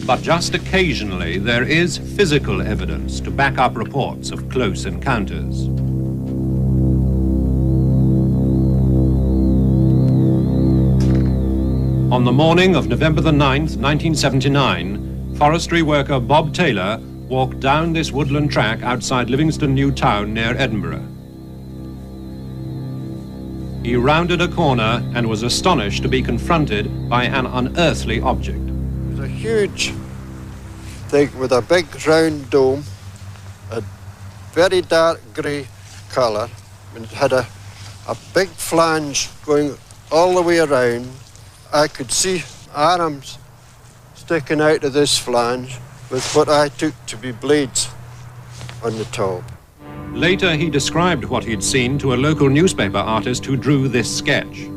But just occasionally, there is physical evidence to back up reports of close encounters. On the morning of November the 9th, 1979, forestry worker Bob Taylor walked down this woodland track outside Livingston New Town near Edinburgh. He rounded a corner and was astonished to be confronted by an unearthly object. It was a huge thing with a big round dome, a very dark grey colour, and it had a big flange going all the way around. I could see arms sticking out of this flange with what I took to be blades on the top. Later, he described what he'd seen to a local newspaper artist who drew this sketch.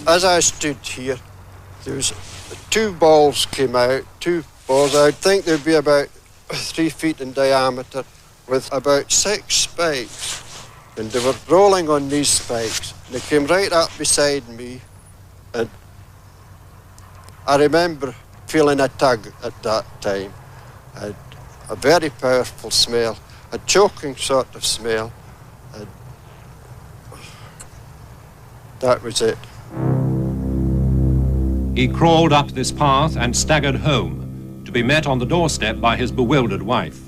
As I stood here, there was two balls came out, two balls. I think they'd be about 3 feet in diameter with about 6 spikes. And they were rolling on these spikes. They came right up beside me, and I remember feeling a tug at that time. A very powerful smell, a choking sort of smell, and that was it. He crawled up this path and staggered home, to be met on the doorstep by his bewildered wife.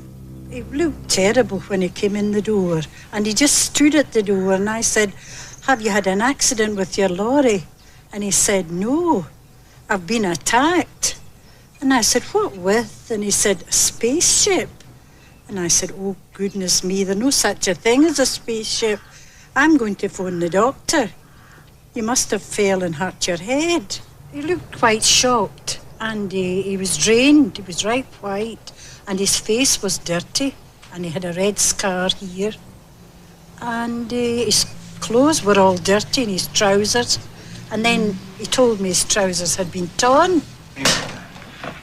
It looked terrible when he came in the door, and he just stood at the door, and I said, "Have you had an accident with your lorry?" And he said, "No, I've been attacked." And I said, "What with?" And he said, "A spaceship." And I said, "Oh, goodness me, there's no such a thing as a spaceship. I'm going to phone the doctor. You must have fell and hurt your head." He looked quite shocked, and he was drained. He was right white, and his face was dirty, and he had a red scar here. And his clothes were all dirty, and his trousers. And then he told me his trousers had been torn.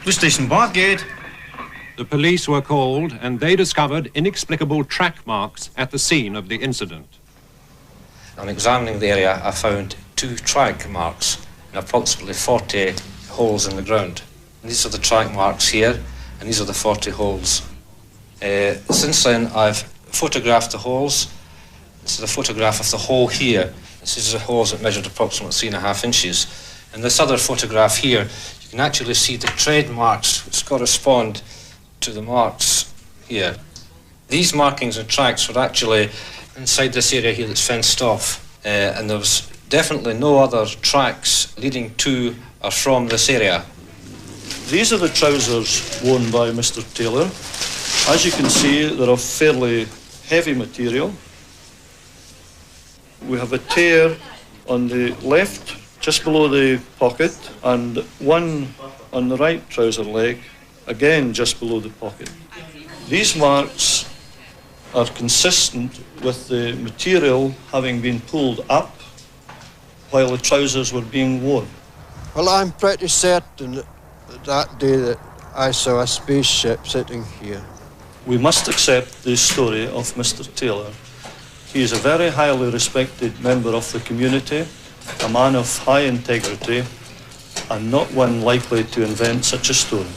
Police station Bathgate. The police were called, and they discovered inexplicable track marks at the scene of the incident. On examining the area, I found 2 track marks in approximately 40 holes in the ground. And these are the track marks here, and these are the 40 holes. Since then, I've photographed the holes. This is a photograph of the hole here. This is the holes that measured approximately 3.5 inches. And this other photograph here, you can actually see the tread marks which correspond to the marks here. These markings and tracks were actually inside this area here that's fenced off, and there was definitely no other tracks leading to or from this area. These are the trousers worn by Mr. Taylor. As you can see, they're of fairly heavy material. We have a tear on the left, just below the pocket, and one on the right trouser leg, again just below the pocket. These marks are consistent with the material having been pulled up while the trousers were being worn. Well, I'm pretty certain that day that I saw a spaceship sitting here. We must accept the story of Mr. Taylor. He is a very highly respected member of the community, a man of high integrity, and not one likely to invent such a story.